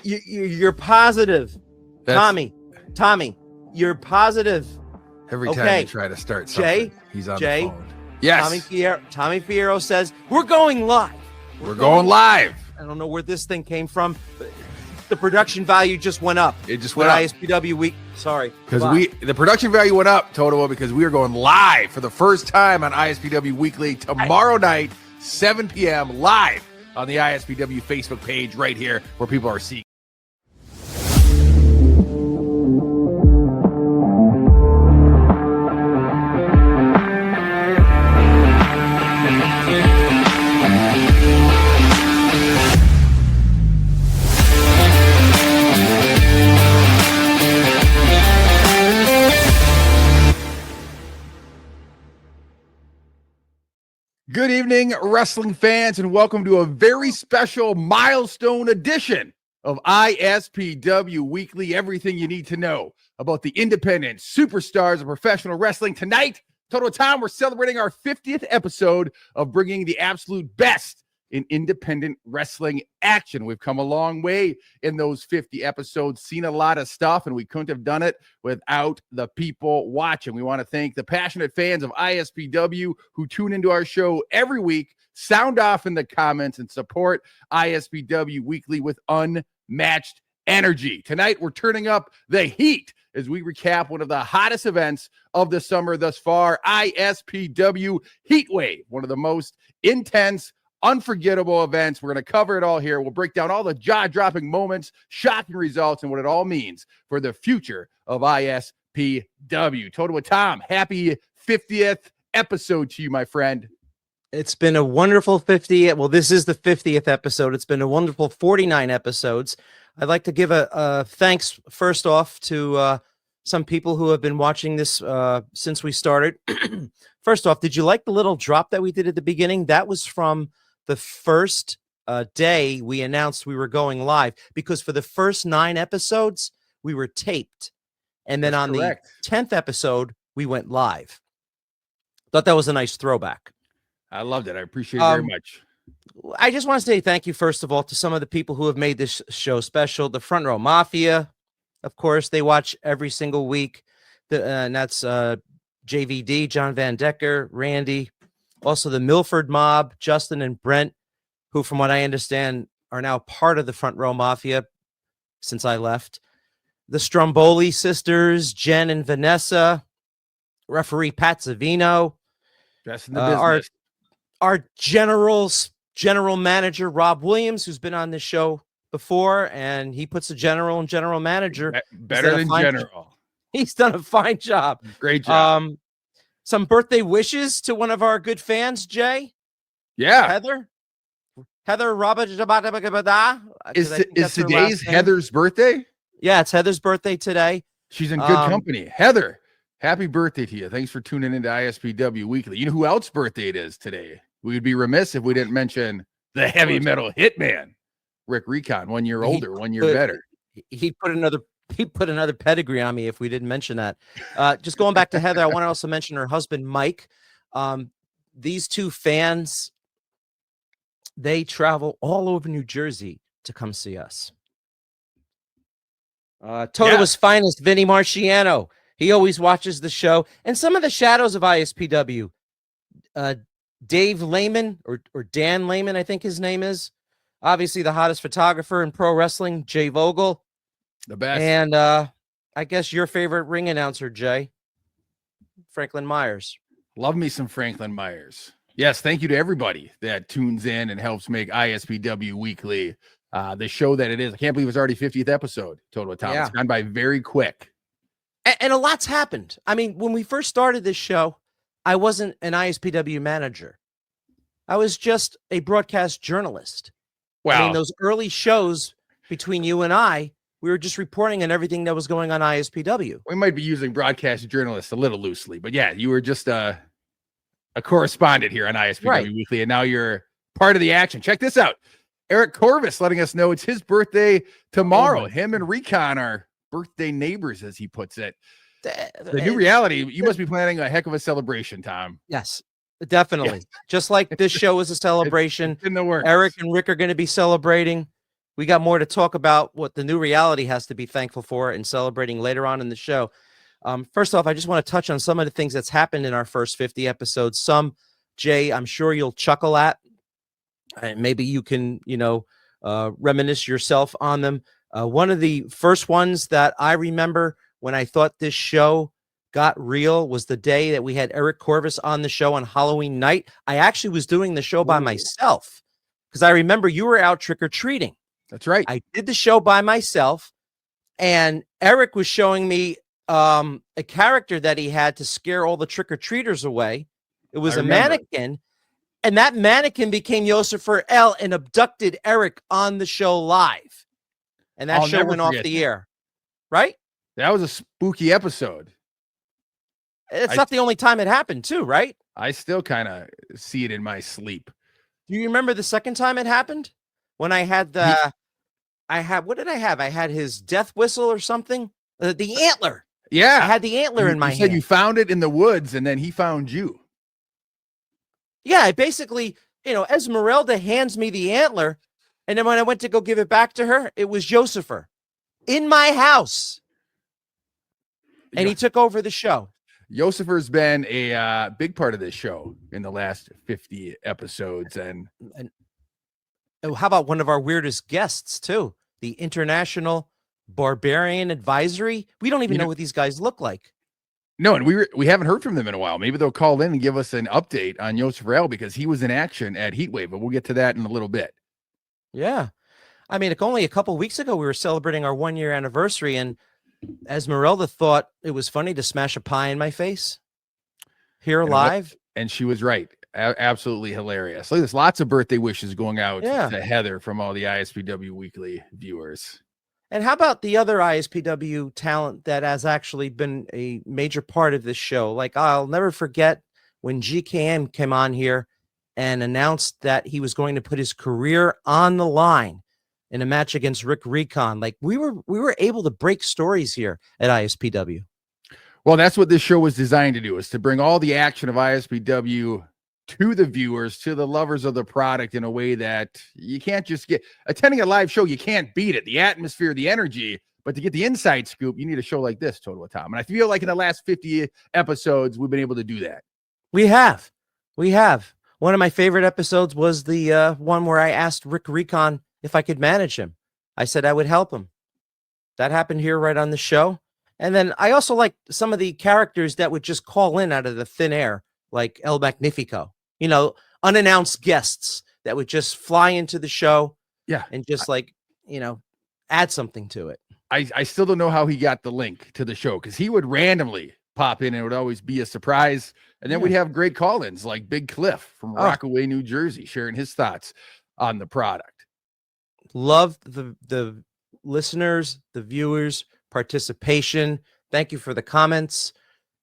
You're positive. Tommy, you're positive. Every time you try to start something, he's on the phone. Yes. Tommy Fierro says, we're going live. We're going live. I don't know where this thing came from, but the production value just went up. It just went up. ISPW week. Sorry. Because the production value went up, Toto, because we are going live for the first time on ISPW Weekly tomorrow night, 7 p.m. live on the ISPW Facebook page right here where people are seeing. Good evening, wrestling fans, and welcome to a very special milestone edition of ISPW Weekly. Everything you need to know about the independent superstars of professional wrestling. Tonight, Total Time, we're celebrating our 50th episode of bringing the absolute best in independent wrestling action. We've come a long way in those 50 episodes, seen a lot of stuff, and we couldn't have done it without the people watching. We want to thank the passionate fans of ISPW who tune into our show every week, sound off in the comments, and support ISPW Weekly with unmatched energy. Tonight, we're turning up the heat as we recap one of the hottest events of the summer thus far, ISPW Heatwave, one of the most intense, unforgettable events. We're going to cover it all here. We'll break down all the jaw-dropping moments, shocking results, and what it all means for the future of ISPW. Total with Tom, happy 50th episode to you, my friend. It's been a wonderful 50th. Well, this is the 50th episode. It's been a wonderful 49 episodes. I'd like to give a thanks first off to some people who have been watching this since we started. First off, did you like the little drop that we did at the beginning? That was from the first day we announced we were going live, because for the first 9 episodes, we were taped. And then on the 10th episode, we went live. Thought that was a nice throwback. I loved it. I appreciate it very much. I just want to say thank you, first of all, to some of the people who have made this show special. The Front Row Mafia, of course, they watch every single week. And that's JVD, John Van Decker, Randy. Also, the Milford Mob, Justin and Brent, who, from what I understand, are now part of the Front Row Mafia since I left. The Stromboli sisters, Jen and Vanessa. Referee Pat Savino. Best in the business. Our general manager, Rob Williams, who's been on this show before, and he puts a general and general manager. Better than general. He's done a fine job. Great job. Some birthday wishes to one of our good fans, Jay. Yeah. Heather Robert. Is today's Heather's birthday? Yeah, it's Heather's birthday today. She's in good company. Heather, happy birthday to you. Thanks for tuning into ISPW Weekly. You know who else's birthday it is today? We would be remiss if we didn't mention the heavy metal hitman, Rick Recon, 1 year older, 1 year better. He put another pedigree on me if we didn't mention that. Just going back to Heather, I want to also mention her husband, Mike. These two fans, they travel all over New Jersey to come see us. Toto's finest, Vinny Marciano. He always watches the show. And some of the shadows of ISPW. Dave Lehman, or Dan Lehman, I think his name is. Obviously, the hottest photographer in pro wrestling, Jay Vogel. The best. And I guess your favorite ring announcer, Jay, Franklin Myers. Love me some Franklin Myers. Yes, thank you to everybody that tunes in and helps make ISPW Weekly the show that it is. I can't believe it's already 50th episode, Total Tom. Yeah. It's gone by very quick. And a lot's happened. I mean, when we first started this show, I wasn't an ISPW manager. I was just a broadcast journalist. Wow. I mean, those early shows between you and I, we were just reporting on everything that was going on ISPW. We might be using broadcast journalist a little loosely, but yeah, you were just a correspondent here on ISPW Weekly, and now you're part of the action. Check this out. Eric Corvus letting us know it's his birthday tomorrow. Him and Recon are birthday neighbors, as he puts it. The new reality, you must be planning a heck of a celebration, Tom. Yes, definitely. Just like this show is a celebration. It's in the works. Eric and Rick are going to be celebrating. We got more to talk about what the new reality has to be thankful for and celebrating later on in the show. First off, I just want to touch on some of the things that's happened in our first 50 episodes. Some, Jay, I'm sure you'll chuckle at, and maybe you can, reminisce yourself on them. One of the first ones that I remember when I thought this show got real was the day that we had Eric Corvus on the show on Halloween night. I actually was doing the show by myself because I remember you were out trick-or-treating. That's right. I did the show by myself, and Eric was showing me a character that he had to scare all the trick-or-treaters away. It was a mannequin, and that mannequin became Yosifer L and abducted Eric on the show live. And that show went off the air, right? That was a spooky episode. It's not the only time it happened, too, right? I still kind of see it in my sleep. Do you remember the second time it happened? When I had what did I have? I had his death whistle or something. The antler. Yeah. I had the antler in my hand. You said you found it in the woods and then he found you. Yeah, I basically, Esmeralda hands me the antler. And then when I went to go give it back to her, it was Josifer in my house. And he took over the show. Josifer's been a big part of this show in the last 50 episodes. And how about one of our weirdest guests, too? The International Barbarian Advisory. We don't even know what these guys look like. No, and we haven't heard from them in a while. Maybe they'll call in and give us an update on Josifer L because he was in action at Heatwave, but we'll get to that in a little bit. Yeah. I mean, only a couple of weeks ago, we were celebrating our 1-year anniversary, and Esmeralda thought it was funny to smash a pie in my face here live. And she was right. Absolutely hilarious. There's lots of birthday wishes going out to Heather from all the ISPW Weekly viewers. And how about the other ISPW talent that has actually been a major part of this show? Like, I'll never forget when GKM came on here and announced that he was going to put his career on the line in a match against Rick Recon. Like, we were able to break stories here at ISPW. Well, that's what this show was designed to do, is to bring all the action of ISPW to the viewers, to the lovers of the product in a way that you can't just get. Attending a live show, you can't beat it. The atmosphere, the energy, but to get the inside scoop, you need a show like this, Total Tom. And I feel like in the last 50 episodes, we've been able to do that. We have. One of my favorite episodes was the one where I asked Rick Recon if I could manage him. I said I would help him. That happened here right on the show. And then I also like some of the characters that would just call in out of the thin air, like El Magnifico, unannounced guests that would just fly into the show. Yeah. And just add something to it. I still don't know how he got the link to the show, because he would randomly pop in and it would always be a surprise. And then we'd have great call-ins like Big Cliff from Rockaway, New Jersey, sharing his thoughts on the product. Love the listeners, the viewers' participation. Thank you for the comments.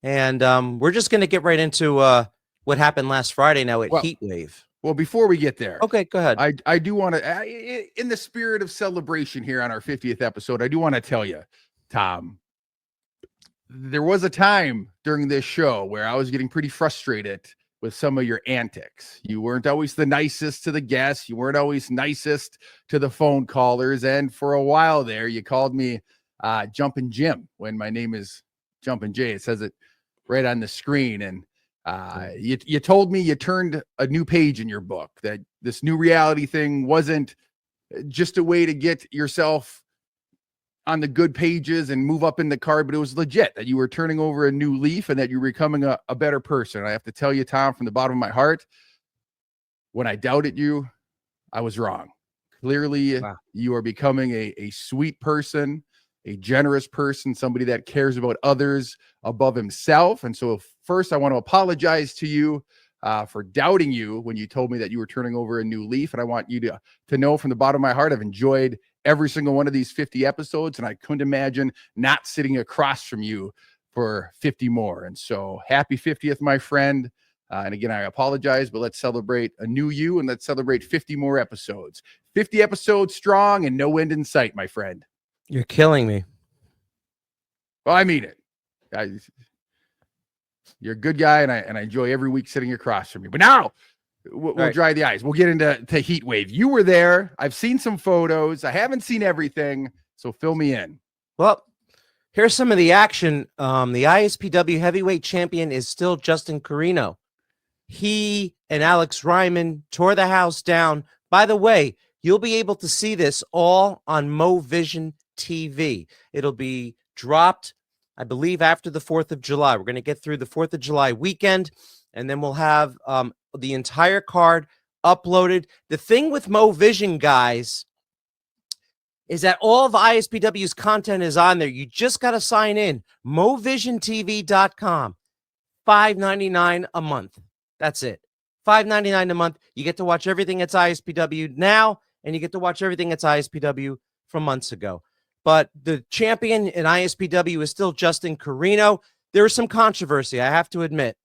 And we're just going to get right into what happened last Friday now at Heatwave. Well, before we get there, okay, go ahead. I do want to, in the spirit of celebration here on our 50th episode, I do want to tell you, Tom, there was a time during this show where I was getting pretty frustrated with some of your antics. You weren't always the nicest to the guests. You weren't always nicest to the phone callers. And for a while there, you called me Jumpin Jim when my name is Jumpin Jay. It says it right on the screen. And you told me you turned a new page in your book, that this new reality thing wasn't just a way to get yourself on the good pages and move up in the card, but it was legit, that you were turning over a new leaf and that you're becoming a better person. I have to tell you, Tom, from the bottom of my heart, when I doubted you, I was wrong. Clearly, you are becoming a sweet person, a generous person, somebody that cares about others above himself. And so first, I want to apologize to you for doubting you when you told me that you were turning over a new leaf. And I want you to know from the bottom of my heart, I've enjoyed every single one of these 50 episodes, and I couldn't imagine not sitting across from you for 50 more. And so happy 50th, my friend. And again, I apologize, but let's celebrate a new you, and let's celebrate 50 more episodes. 50 episodes strong and no end in sight, my friend. You're killing me. Well, I mean it. You're a good guy, and I enjoy every week sitting across from you. But now we'll Right. dry the eyes. We'll get into Heat Wave. You were there. I've seen some photos. I haven't seen everything, so fill me in. Well, here's some of the action. The ISPW heavyweight champion is still Justin Carino. He and Alex Ryman tore the house down. By the way, you'll be able to see this all on Movision TV. It'll be dropped, I believe, after the 4th of July. We're going to get through the 4th of July weekend, and then we'll have the entire card uploaded. The thing with Movision, guys, is that all of ISPW's content is on there. You just got to sign in. MovisionTV.com. $5.99 a month. That's it. $5.99 a month. You get to watch everything that's ISPW now, and you get to watch everything that's ISPW from months ago. But the champion in ISPW is still Justin Carino. There was some controversy, I have to admit.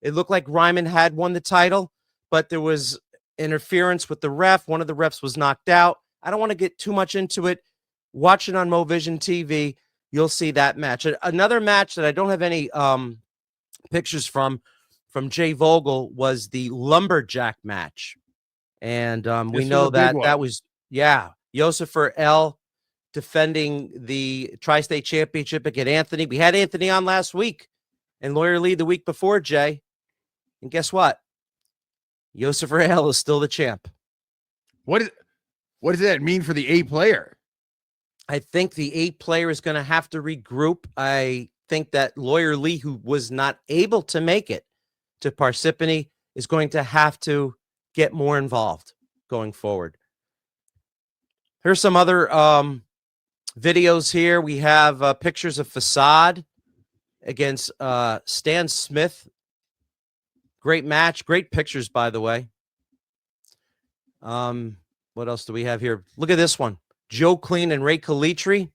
It looked like Ryman had won the title, but there was interference with the ref. One of the refs was knocked out. I don't want to get too much into it. Watch it on Movision TV. You'll see that match. Another match that I don't have any pictures from Jay Vogel was the lumberjack match. And we know that was, Yosifer L defending the Tri-State Championship against Anthony. We had Anthony on last week and Lawyer Lee the week before, Jay. And guess what? Yosifer L is still the champ. What does that mean for the A player? I think the A player is going to have to regroup. I think that Lawyer Lee, who was not able to make it to Parsippany, is going to have to get more involved going forward. Here's some other videos here. We have pictures of Facade against Stan Smith. Great match. Great pictures, by the way. What else do we have here? Look at this one. Joe Clean and Ray Calitri.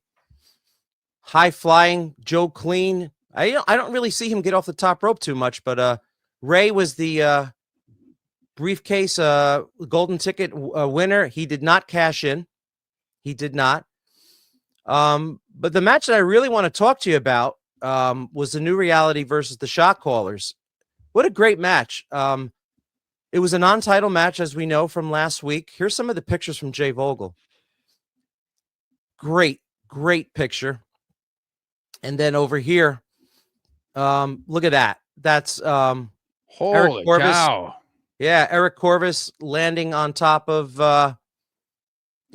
High flying Joe Clean. I don't really see him get off the top rope too much, but Ray was the briefcase golden ticket winner. He did not cash in. He did not. But the match that I really want to talk to you about was the New Reality versus the Shot Callers. What a great match. It was a non-title match, as we know from last week. Here's some of the pictures from Jay Vogel. Great picture. And then over here, look at that. That's holy Eric Corvus. cow. Yeah, Eric Corvus landing on top of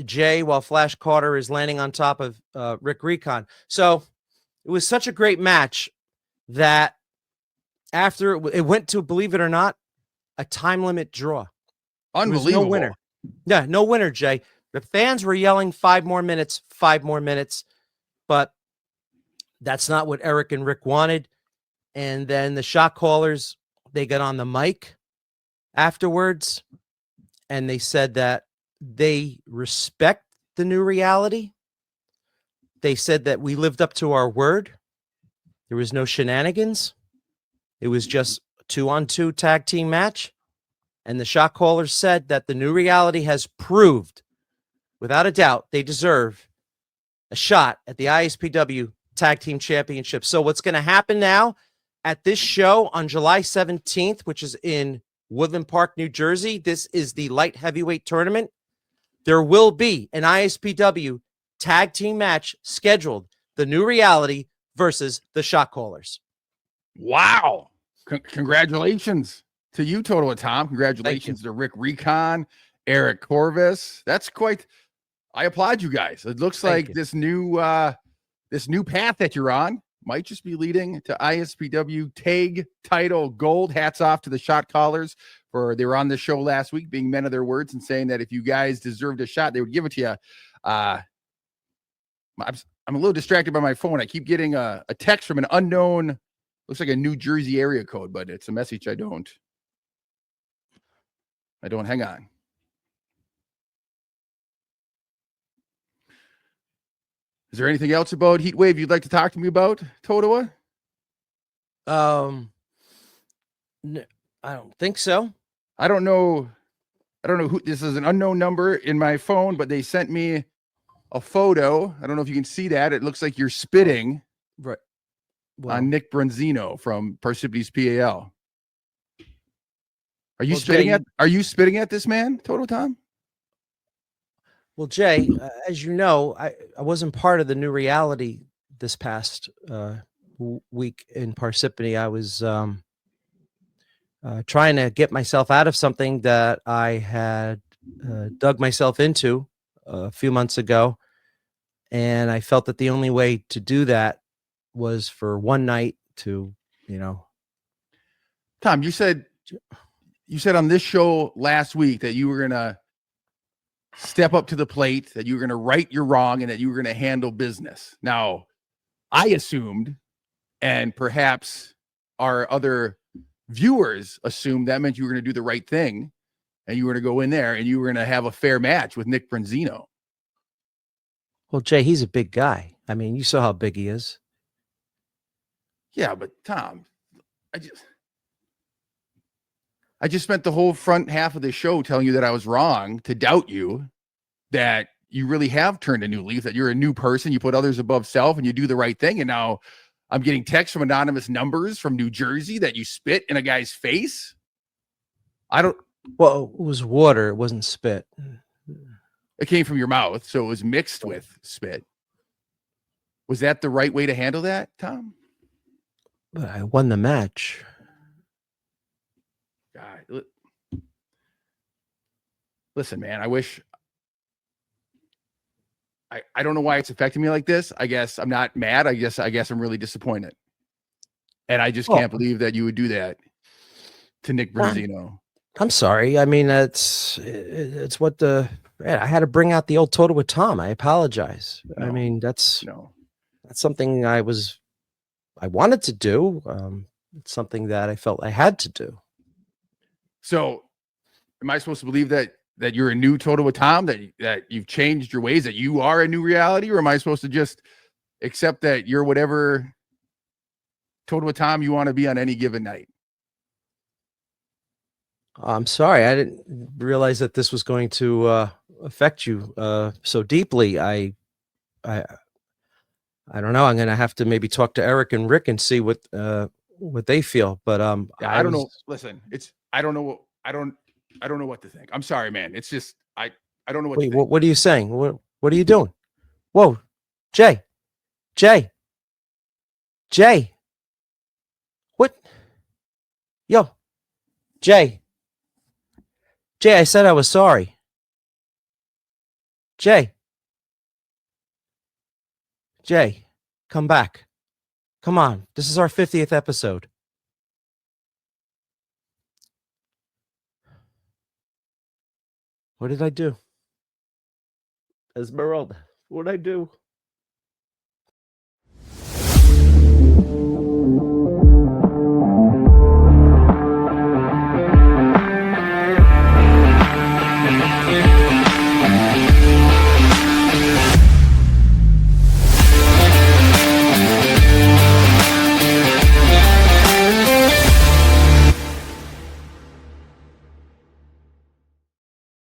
Jay while Flash Carter is landing on top of Rick Recon. So it was such a great match that after it went to, believe it or not, a time limit draw. Unbelievable. No winner. Yeah, no winner, Jay. The fans were yelling 5 more minutes, 5 more minutes, but that's not what Eric and Rick wanted. And then the Shot Callers, they got on the mic afterwards, and they said that they respect the New Reality. They said that we lived up to our word. There was no shenanigans. It was just a 2-on-2 tag team match. And the Shot Callers said that the New Reality has proved, without a doubt, they deserve a shot at the ISPW Tag Team Championship. So what's going to happen now at this show on July 17th, which is in Woodland Park, New Jersey, this is the light heavyweight tournament. There will be an ISPW tag team match scheduled. The New Reality versus the Shot Callers. Wow. Congratulations to you, Total Tom. Congratulations to Rick Recon, Eric Corvus. That's quite, I applaud you guys. It looks like this new path that you're on might just be leading to ISPW tag title gold. Hats off to the Shot Callers for they were on the show last week, being men of their words and saying that if you guys deserved a shot, they would give it to you. I'm a little distracted by my phone. I keep getting a text from an unknown, looks like a New Jersey area code, but it's a message I don't hang on. Is there anything else about Heat Wave you'd like to talk to me about, Totowa? No, I don't think so. I don't know who this is. An unknown number in my phone, but they sent me a photo. I don't know if you can see that. It looks like you're spitting Right. on Nick Bronzino from Parsippany's PAL. Are you Well, Jay, spitting at this man, Total Tom? well, Jay, as you know, I wasn't part of the new reality this past week in Parsippany. I was trying to get myself out of something that I had dug myself into a few months ago. And I felt that the only way to do that was for one night to, you know, Tom, you said on this show last week that you were gonna step up to the plate, that you were gonna right your wrong, and that you were gonna handle business. Now, I assumed, and perhaps our other viewers assumed, that meant you were gonna do the right thing, and you were gonna go in there and you were gonna have a fair match with Nick Bronzino. well, Jay, he's a big guy. I mean, you saw how big he is. Yeah, but Tom, I just spent the whole front half of the show telling you that I was wrong, to doubt you, that you really have turned a new leaf, that you're a new person, you put others above self, and you do the right thing. And now I'm getting texts from anonymous numbers from New Jersey that you spit in a guy's face. Well, it was water. It wasn't spit. It came from your mouth, so it was mixed with spit. Was that the right way to handle that, Tom? But I won the match. God, listen, man, I don't know why it's affecting me like this. I guess I'm not mad. I guess I'm really disappointed. And I just can't believe that you would do that to Nick Bronzino. I'm sorry. I mean, it's what I had to bring out the old Total with Tom. I apologize. No, I mean, that's no. something I wanted to do. It's something that I felt I had to do. So am I supposed to believe that you're a new Total with Tom, that you've changed your ways, that you are a new reality? Or am I supposed to just accept that you're whatever Total with Tom you want to be on any given night? I'm sorry. I didn't realize that this was going to affect you so deeply. I don't know. I'm going to have to maybe talk to Eric and Rick and see what they feel. But I don't know. Listen, I don't know what to think. I'm sorry, man. It's just I don't know what. Wait, what are you saying? What are you doing? Whoa, Jay, what? Yo, Jay, I said I was sorry. Jay, come back. Come on. This is our 50th episode. What did I do? Esmeralda, what did I do?